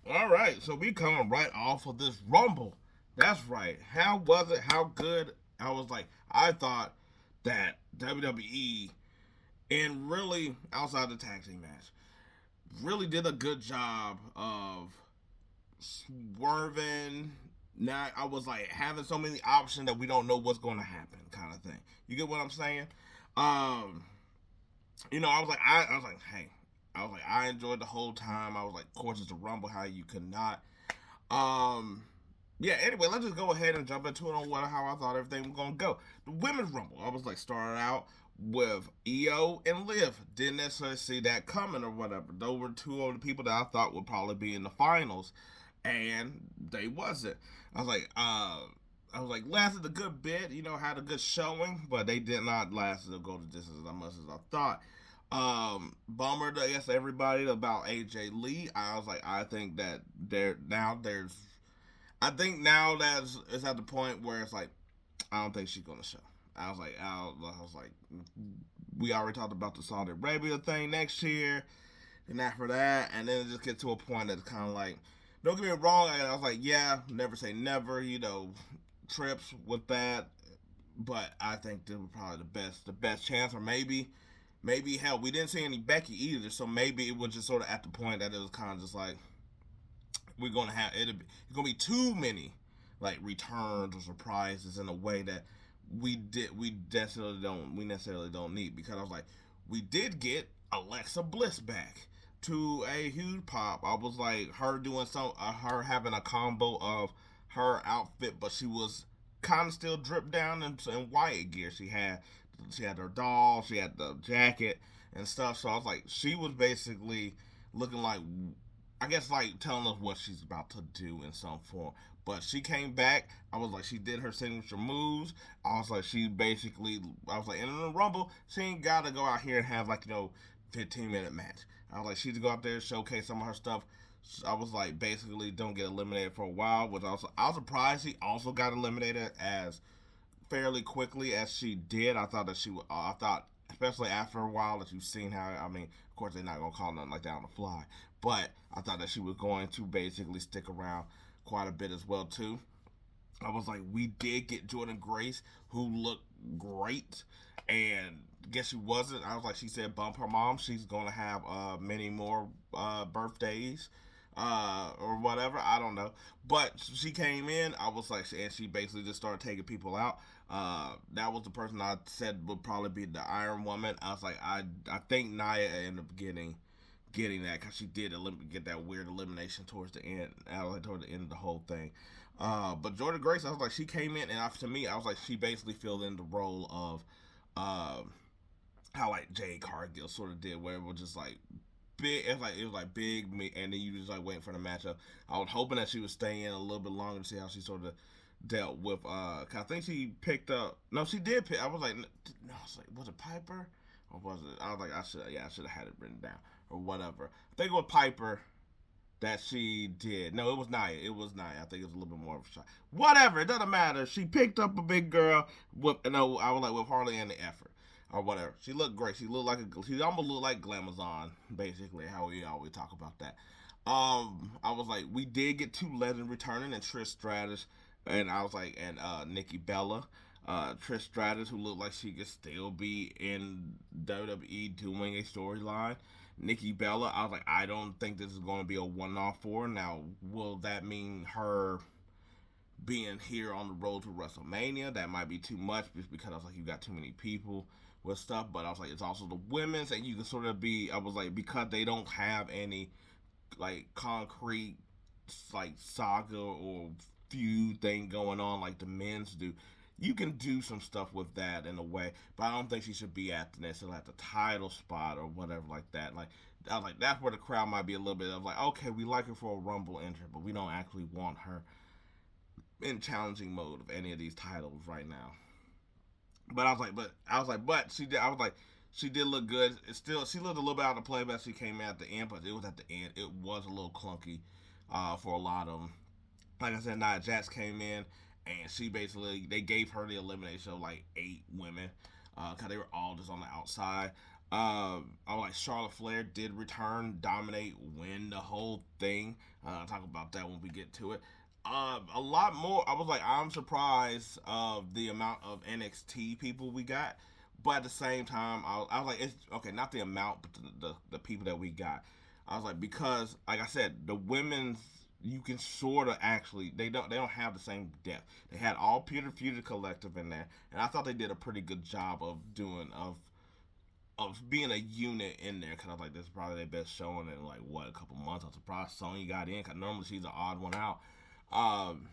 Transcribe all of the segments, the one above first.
All right, so we coming right off of this Rumble. That's right. How was it? How good? I thought that WWE and really outside the tag team match really did a good job of swerving. Now I was like having so many options that we don't know what's going to happen, kind of thing. You get what I'm saying? Um, I was like, hey, I enjoyed the whole time. I was like, of course, it's a Rumble. How you could not? Um, yeah. Anyway, let's just go ahead and jump into it on how I thought everything was gonna go. The women's Rumble. I was like, started out with Io and Liv. Didn't necessarily see that coming or whatever. Those were two of the people that I thought would probably be in the finals, and they wasn't. I was like, uh. I was like, lasted a good bit, had a good showing, but they did not last to go to distance as much as I thought. Bummer to, I guess, everybody about AJ Lee. I was like, I think that I think now that's it's at the point where it's like, I don't think she's gonna show. I was like, we already talked about the Saudi Arabia thing next year, and after that, and then it just gets to a point that's kind of like, don't get me wrong. I was like, yeah, never say never, trips with that, but I think this was probably the best chance, or maybe hell, we didn't see any Becky either, so maybe it was just sort of at the point that it was kind of just like we're gonna have it's gonna be too many like returns or surprises in a way that we necessarily don't need, because I was like, we did get Alexa Bliss back to a huge pop. I was like, her doing her having a combo of her outfit, but she was kind of still dripped down in Wyatt gear. She had her doll, she had the jacket and stuff. So I was like, she was basically looking like, I guess, like telling us what she's about to do in some form. But she came back. I was like, she did her signature moves. I was like, I was like, in the Rumble, she ain't got to go out here and have like 15-minute match. I was like, she to go out there and showcase some of her stuff. I was like, basically, don't get eliminated for a while. Which also, I was surprised she also got eliminated as fairly quickly as she did. I thought that she would. I thought, especially after a while, that you've seen how. I mean, of course, they're not gonna call nothing like that on the fly, but I thought that she was going to basically stick around quite a bit as well too. I was like, we did get Jordynne Grace, who looked great, and guess she wasn't. I was like, she said, bump her mom. She's gonna have many more birthdays. Or whatever, I don't know. But she came in, I was like, and she basically just started taking people out. That was the person I said would probably be the Iron Woman. I was like, I think Nia ended up getting that, because she did get that weird elimination towards the end, toward the end of the whole thing. But Jordynne Grace, I was like, she came in, and to me, I was like, she basically filled in the role of uh, how like Jade Cargill sort of did, where it was just like big. It was like big, and then you just like waiting for the matchup. I was hoping that she would stay in a little bit longer to see how she sort of dealt with. I think she picked up. No, she did pick. I was like, no, I was like, was it Piper or was it? I was like, I should have had it written down or whatever. I think it was Piper that she did. No, it was Nia. It was Nia. I think it was a little bit more of a shot. Whatever, it doesn't matter. She picked up a big girl with no. I was like, with hardly any effort or whatever. She looked great. She almost looked like Glamazon, basically, how we always talk about that. I was like, we did get two legends returning, and Trish Stratus, and I was like, and Nikki Bella. Trish Stratus, who looked like she could still be in WWE doing a storyline. Nikki Bella, I was like, I don't think this is going to be a one-off for her. Now, will that mean her being here on the road to WrestleMania? That might be too much, just because I was like, you got too many people with stuff. But I was like, it's also the women's, and you can sort of be. I was like, because they don't have any like concrete like saga or feud thing going on like the men's do. You can do some stuff with that in a way, but I don't think she should be at necessarily at the title spot or whatever like that. Like, I was like, that's where the crowd might be a little bit of like, okay, we like her for a Rumble entry, but we don't actually want her in challenging mode of any of these titles right now. But she did. I was like, she did look good. It's still, she looked a little bit out of play, but she came in at the end. But it was at the end. It was a little clunky for a lot of them. Like I said, Nia Jax came in, and she basically, they gave her the elimination of like 8 women, because they were all just on the outside. I was like Charlotte Flair did return, dominate, win the whole thing. I'll talk about that when we get to it. A lot more. I was like, I'm surprised of the amount of NXT people we got, but at the same time, I was like, it's okay, not the amount, but the people that we got. I was like, because like I said, the women's you can sort of actually they don't have the same depth. They had all Peter Feud Collective in there, and I thought they did a pretty good job of being a unit in there. Cause I was like, this is probably their best showing in like what a couple months. I'm surprised Sonya got in. Cause normally she's an odd one out. Um,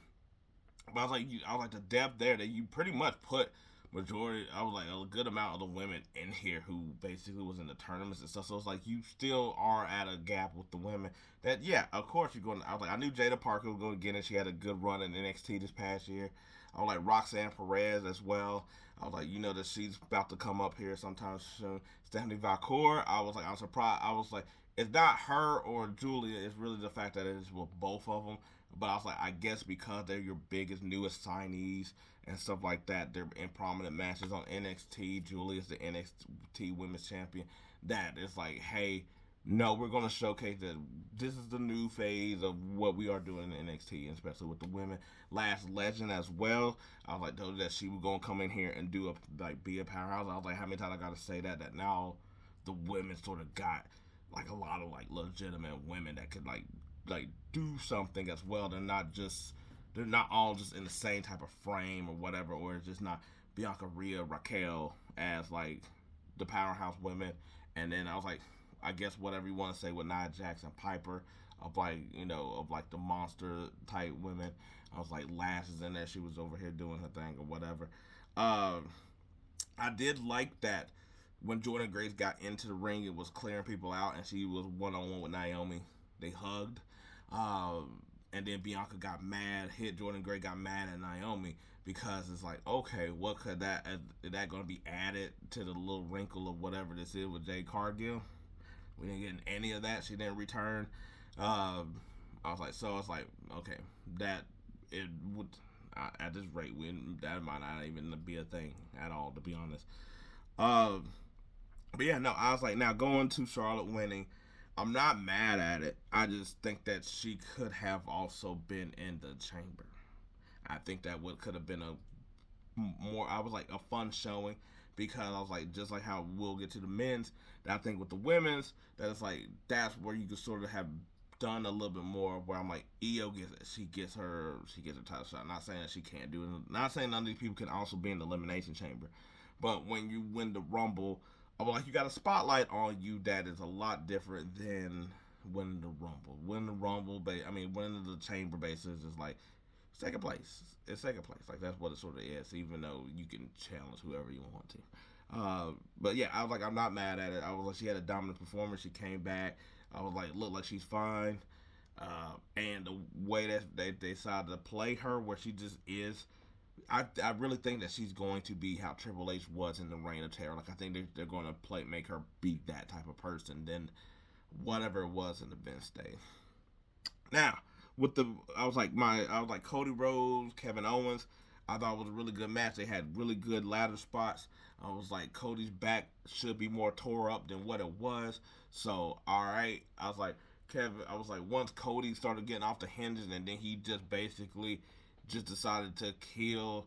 but I was like the depth there that you pretty much put majority. I was like a good amount of the women in here who basically was in the tournaments and stuff. So it's like you still are at a gap with the women. That yeah, of course you're going. I was like I knew Jada Parker was going to get it. She had a good run in NXT this past year. I was like Roxanne Perez as well. I was like, you know that she's about to come up here sometime soon. Stephanie Valcour. I was like, I'm surprised. I was like, it's not her or Julia. It's really the fact that it is with both of them. But I was like, I guess because they're your biggest, newest signees and stuff like that, they're in prominent matches on NXT. Julia's the NXT Women's Champion. That it's like, hey, no, we're going to showcase that this is the new phase of what we are doing in NXT, especially with the women. Last Legend as well. I was like, told her that she was going to come in here and do be a powerhouse. I was like, how many times I got to say that now the women sort of got like a lot of like legitimate women that could like do something as well. They're not all just in the same type of frame or whatever, or it's just not Bianca Rhea Raquel as like the powerhouse women. And then I was like, I guess whatever you want to say with Nia Jackson, Piper, of like of like the monster type women. I was like Lash is in there. She was over here doing her thing or whatever. Um, I did like that when Jordynne Grace got into the ring, it was clearing people out, and she was one on one with Naomi. They hugged, and then Bianca got mad. Hit Jordynne Grace got mad at Naomi because it's like, okay, what could that is that going to be added to the little wrinkle of whatever this is with Jade Cargill? We didn't get any of that. She didn't return. I was like, so it's like, okay, that it would at this rate, that might not even be a thing at all, to be honest. Um, but yeah, no, I was like, now going to Charlotte winning, I'm not mad at it. I just think that she could have also been in the chamber. I think that would could have been a more. I was like a fun showing because I was like just like how we'll get to the men's. That I think with the women's, that it's like that's where you could sort of have done a little bit more. Where I'm like Io gets her title shot. Not saying that she can't do it. Not saying none of these people can also be in the elimination chamber. But when you win the Rumble, I'm like, you got a spotlight on you that is a lot different than winning the Rumble. Winning the Rumble, winning the Chamber basis is like second place. It's second place. Like that's what it sort of is. Even though you can challenge whoever you want to. But yeah, I was like, I'm not mad at it. I was like, she had a dominant performance. She came back. I was like, look like she's fine. And the way that they decided to play her, where she just is, I really think that she's going to be how Triple H was in the Reign of Terror. Like I think they're going to make her be that type of person than whatever it was in the Vince days. Now with the I was like Cody Rhodes, Kevin Owens. I thought it was a really good match. They had really good ladder spots. I was like Cody's back should be more tore up than what it was. So all right, I was like Kevin. I was like once Cody started getting off the hinges and then he just basically just decided to kill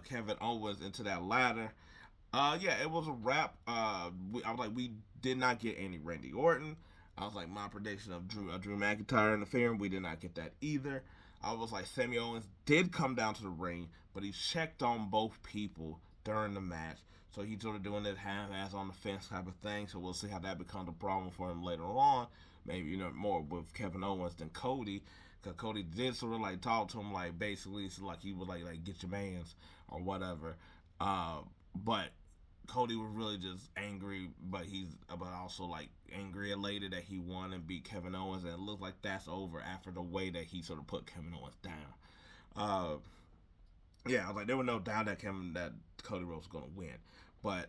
Kevin Owens into that ladder. Yeah, it was a wrap. I was like, we did not get any Randy Orton. I was like, my prediction of Drew McIntyre interfering, we did not get that either. I was like, Sami Owens did come down to the ring, but he checked on both people during the match. So he's sort of doing this half-ass on the fence type of thing. So we'll see how that becomes a problem for him later on. Maybe more with Kevin Owens than Cody, because Cody did sort of like talk to him like basically so like he was like get your mans or whatever. But Cody was really just angry, but also like angry elated that he won and beat Kevin Owens, and it looked like that's over after the way that he sort of put Kevin Owens down. Uh, yeah, I was like there was no doubt that Cody Rhodes was gonna win, but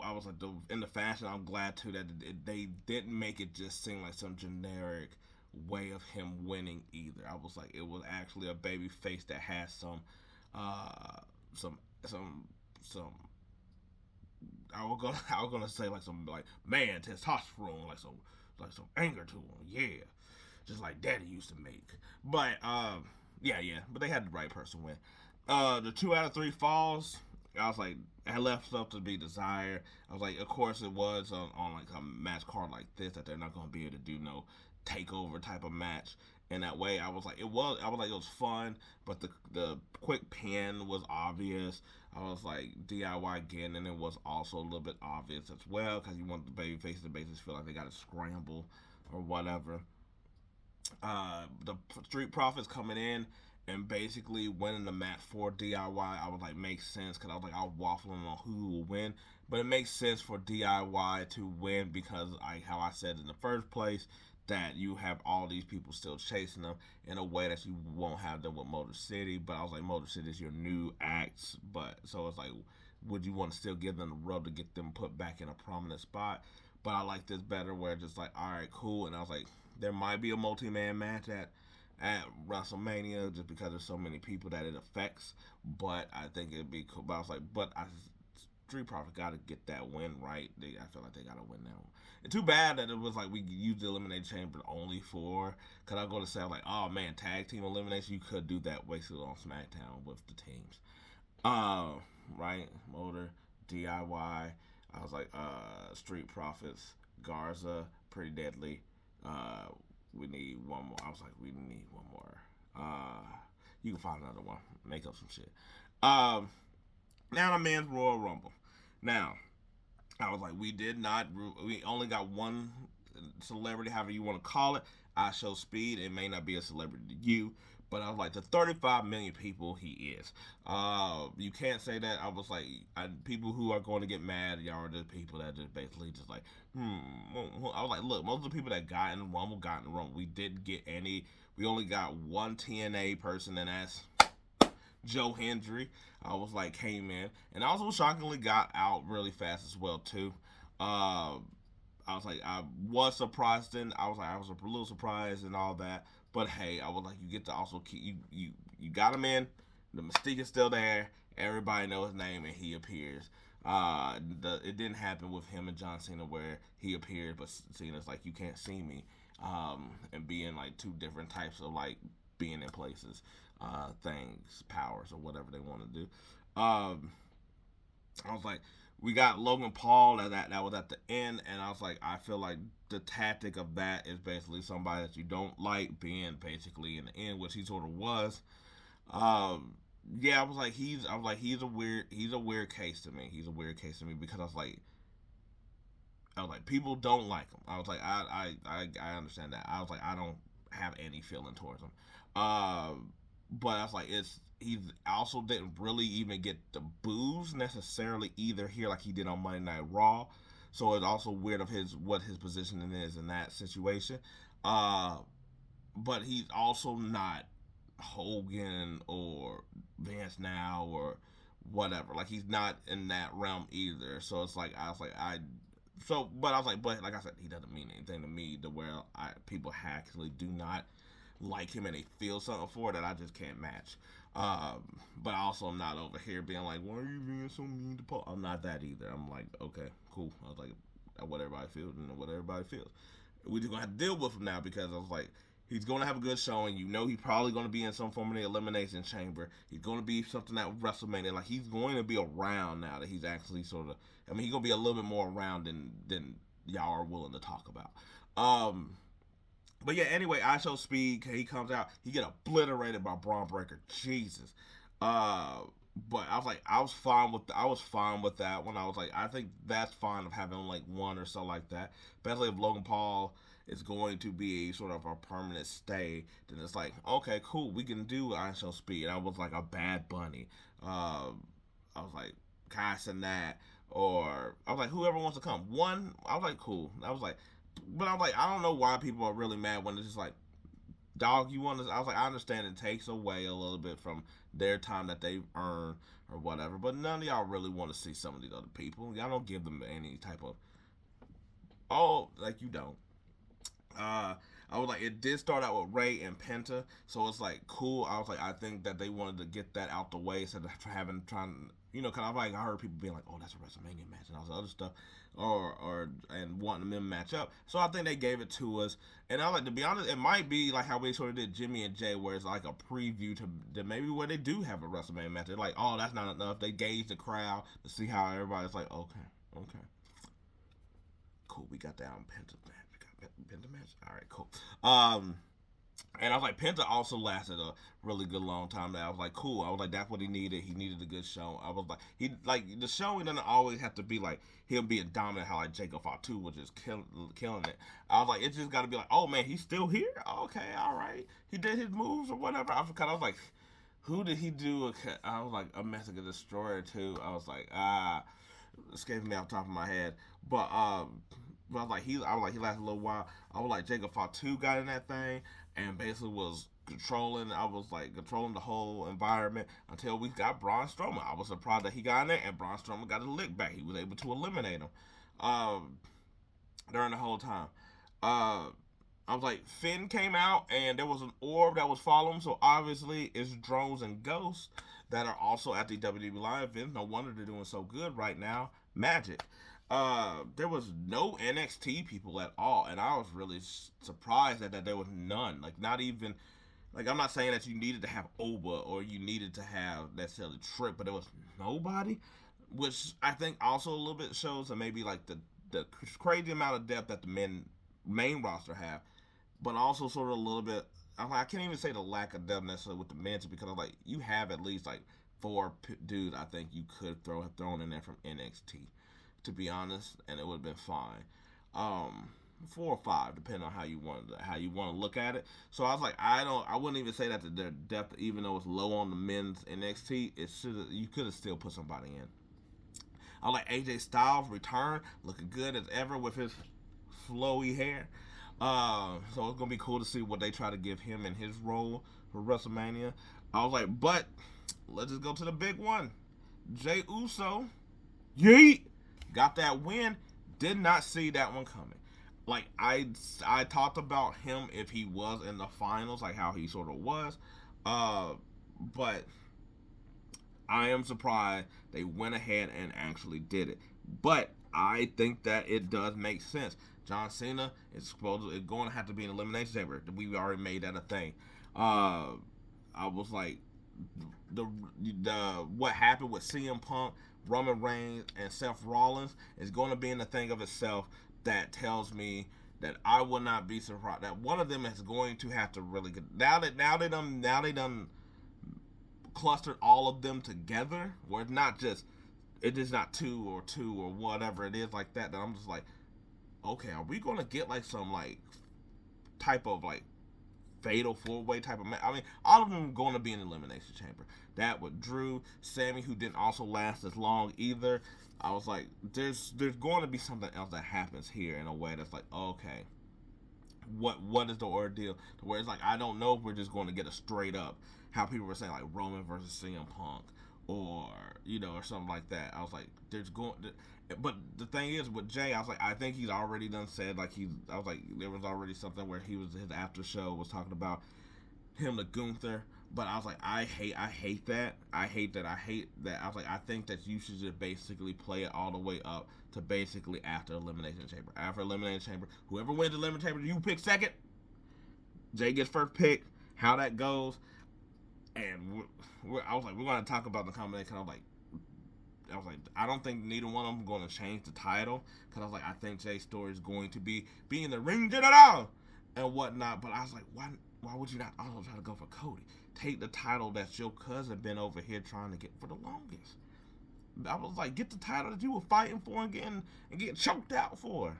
I was like in the fashion. I'm glad too that they didn't make it just seem like some generic way of him winning either. I was like it was actually a baby face that has some uh some some I was gonna say like some like man testosterone, like some anger to him, yeah, just like Daddy used to make. But yeah, but they had the right person win. The 2 out of 3 falls, I was like, I left stuff to be desired. I was like, of course it was on like a match card like this that they're not gonna be able to do no takeover type of match. In that way, I was like, it was fun, but the quick pin was obvious. I was like, DIY again, and it was also a little bit obvious as well because you want the baby faces to basically feel like they got to scramble or whatever. The Street Profits coming in and basically winning the match for DIY, I was like, makes sense because I was like, I was waffling on who will win, but it makes sense for DIY to win because how I said in the first place that you have all these people still chasing them in a way that you won't have them with Motor City. But I was like, Motor City is your new acts, but so it's like, would you want to still give them the rub to get them put back in a prominent spot? But I like this better where it's just like, all right, cool. And I was like, there might be a multi-man match at WrestleMania just because there's so many people that it affects. But I think it'd be cool. But I was like, Street Profits got to get that win right. I feel like they got to win that one. And too bad that it was like we used the Elimination Chamber only for. Because I go to say, like, oh man, tag team elimination, you could do that basically on SmackDown with the teams. Right? Motor, DIY. I was like, Street Profits, Garza, Pretty Deadly. Uh, we need one more. I was like, we need one more. You can find another one. Make up some shit. Um, Now the men's Royal Rumble. Now, I was like, we only got one celebrity, however you want to call it. I show speed. It may not be a celebrity to you, but I was like, the 35 million people he is. You can't say that. I was like, people who are going to get mad, y'all are just people that just basically just like, I was like, look, most of the people that got in the Rumble got in the Rumble. We didn't get any. We only got one TNA person, and that's Joe Hendry. I was like, came in and also shockingly got out really fast as well too. Uh, I was like, I was surprised. I was a little surprised and all that. But hey, I was like, you get to also keep you got him in. The mystique is still there. Everybody knows his name and he appears. It didn't happen with him and John Cena where he appeared, but Cena's like, you can't see me, and being like two different types of like being in places, things, powers, or whatever they want to do. Um, I was like, we got Logan Paul that was at the end, and I was like, I feel like the tactic of that is basically somebody that you don't like being basically in the end, which he sort of was. Um, yeah, he's a weird case to me. He's a weird case to me because I was like, people don't like him. I was like, I understand that. I was like, I don't have any feeling towards him. But I was like, he also didn't really even get the boos necessarily either here like he did on Monday Night Raw. So it's also weird of what his positioning is in that situation. Uh, but he's also not Hogan or Vance now or whatever. Like he's not in that realm either. So it's like but I was like, but like I said, he doesn't mean anything to me to where people actually do not like him and they feel something for that I just can't match. But also I'm not over here being like, why are you being so mean to Paul? I'm not that either. I'm like, okay, cool. I was like, what everybody feels and what everybody feels. We just gonna have to deal with him now because I was like, he's gonna have a good showing. You know, he's probably gonna be in some form of the elimination chamber. He's gonna be something at WrestleMania. Like he's going to be around now that he's actually sort of. I mean, he's gonna be a little bit more around than y'all are willing to talk about. But yeah, anyway, I show speed. He comes out, he get obliterated by Braun Breaker. Jesus. Uh, but I was like, I was fine with that one. I was like, I think that's fine of having like one or so like that. Especially if Logan Paul is going to be a sort of a permanent stay, then it's like, okay, cool, we can do I show speed. I was like a Bad Bunny. I was like, Kai Cenat, or I was like, whoever wants to come. One, I was like, cool. I was like, but I'm like, I don't know why people are really mad when it's just like, dog, you want to. I was like, I understand it takes away a little bit from their time that they've earned or whatever, but none of y'all really want to see some of these other people. Y'all don't give them any type of, oh, like you don't. I was like, it did start out with Ray and Penta, so it's like cool. I was like, I think that they wanted to get that out the way instead of because I heard people being like, "Oh, that's a WrestleMania match," and all this other stuff, and wanting them to match up. So I think they gave it to us, and I like to be honest, it might be like how we sort of did Jimmy and Jay, where it's like a preview to maybe where they do have a WrestleMania match. They're like, "Oh, that's not enough." They gauge the crowd to see how everybody's like, "Okay, cool, we got that on Penta match. We got Penta match. All right, cool." And I was like, Penta also lasted a really good long time. That I was like, cool. I was like, that's what he needed. He needed a good show. I was like, the show. He doesn't always have to be like him being dominant. How like Jacob Fatu was just killing it. I was like, it just got to be like, oh man, he's still here. Okay, all right. He did his moves or whatever. I was like, who did he do? I was like, a Mexican Destroyer too. I was like, escaping me off the top of my head. But I was like, he lasted a little while. I was like, Jacob Fatu got in that thing and basically was controlling. I was like controlling the whole environment until we got Braun Strowman. I was surprised that he got in there and Braun Strowman got a lick back. He was able to eliminate him during the whole time. I was like, Finn came out and there was an orb that was following him, so obviously it's drones and ghosts that are also at the WWE live event. No wonder they're doing so good right now. Magic. There was no NXT people at all, and I was really surprised that there was none. Like, not even, like, I'm not saying that you needed to have Oba or you needed to have necessarily Trick, but there was nobody, which I think also a little bit shows that maybe like the crazy amount of depth that the main roster have, but also sort of a little bit. I can't even say the lack of depth necessarily with the men's, because I'm like, you have at least like four dudes I think you could have thrown in there from NXT, to be honest, and it would have been fine. 4 or 5, depending on how you want to look at it. So I was like, I wouldn't even say that their depth, even though it's low on the men's NXT, you could have still put somebody in. I like AJ Styles return, looking good as ever with his flowy hair. So it's gonna be cool to see what they try to give him in his role for WrestleMania. I was like, but let's just go to the big one. Jey Uso, yeet, got that win. Did not see that one coming. Like, I talked about him if he was in the finals, like how he sort of was. But I am surprised they went ahead and actually did it. But I think that it does make sense. John Cena is going to have to be an elimination chamber. We already made that a thing. I was like, the what happened with CM Punk, Roman Reigns, and Seth Rollins is going to be in the thing of itself that tells me that I will not be surprised that one of them is going to have to really get now they done clustered all of them together, where it's just not two or whatever it is like that. That I'm just like, okay, are we gonna get like some like type of like fatal 4-way type of match? I mean, all of them going to be in the elimination chamber. That with Drew, Sammy, who didn't also last as long either. I was like, there's going to be something else that happens here in a way that's like, okay, what is the ordeal? To where it's like, I don't know if we're just going to get a straight up how people were saying like Roman versus CM Punk or or something like that. I was like, but the thing is with Jay, I was like, I think he's already done said like I was like, there was already something where his after show was talking about him to Gunther. But I was like, I hate that. I hate that. I was like, I think that you should just basically play it all the way up to basically after Elimination Chamber. After Elimination Chamber, whoever wins the Elimination Chamber, you pick second. Jay gets first pick. How that goes. And I was like, we're going to talk about the combination. I was like, I don't think neither one of them are going to change the title. Because I was like, I think Jay's story is going to be in the ring general and whatnot. But I was like, why would you not also try to go for Cody? Take the title that your cousin been over here trying to get for the longest. I was like, get the title that you were fighting for and getting choked out for.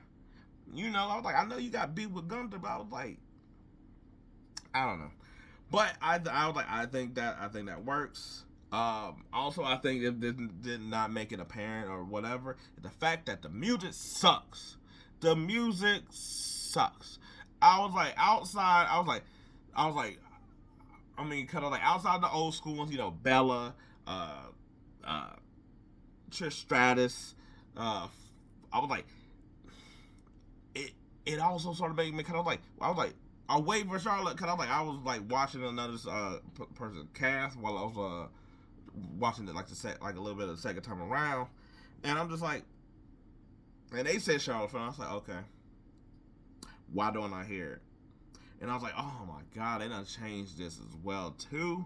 I was like, I know you got beat with Gunther, but I was like, I don't know. But I was like, I think that works. Also, I think it did not make it apparent or whatever. The fact that the music sucks. The music sucks. I was like, outside. I was like. I mean, kind of like outside the old school ones, Bella, Trish Stratus. I was like, it also sort of made me kind of like, I was like, I'll wait for Charlotte, because I was like watching another person cast while I was watching it like a little bit of the second time around, and I'm just like, and they said Charlotte Flair. I was like, okay, why don't I hear it? And I was like, oh my god, they done changed this as well too.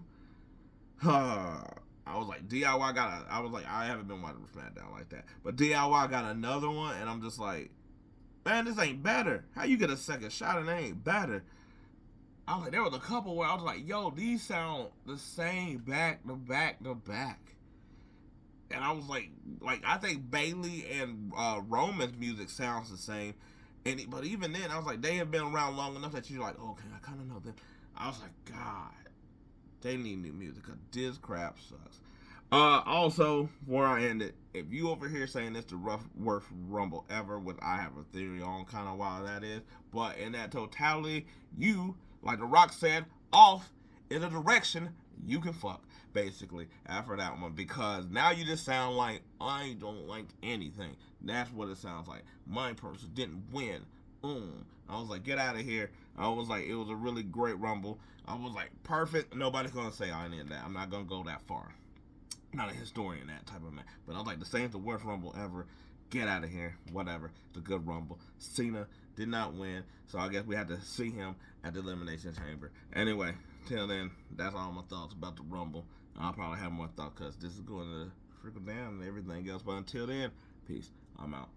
I was like, DIY got I was like, I haven't been watching SmackDown like that, but DIY got another one, and I'm just like, man, this ain't better. How you get a second shot and it ain't better? I was like, there was a couple where I was like, yo, these sound the same back to back to back. And I was like I think Bailey and Roman's music sounds the same. But even then, I was like, they have been around long enough that you're like, okay, I kind of know them. I was like, God, they need new music because this crap sucks. Also, before I end it, if you over here saying it's the worst Rumble ever, which I have a theory on kind of why that is, but in that totality, you, like The Rock said, off in a direction you can fuck, basically, after that one, because now you just sound like, I don't like anything. That's what it sounds like. My person didn't win. I was like, get out of here. I was like, it was a really great Rumble. I was like, perfect. Nobody's going to say I did that. I'm not going to go that far. I'm not a historian, that type of man. But I was like, the Saints the worst Rumble ever. Get out of here. Whatever. It's a good Rumble. Cena did not win, so I guess we had to see him at the Elimination Chamber. Anyway, till then, that's all my thoughts about the Rumble. I'll probably have more thoughts because this is going to trickle down and everything else. But until then, peace. I'm out.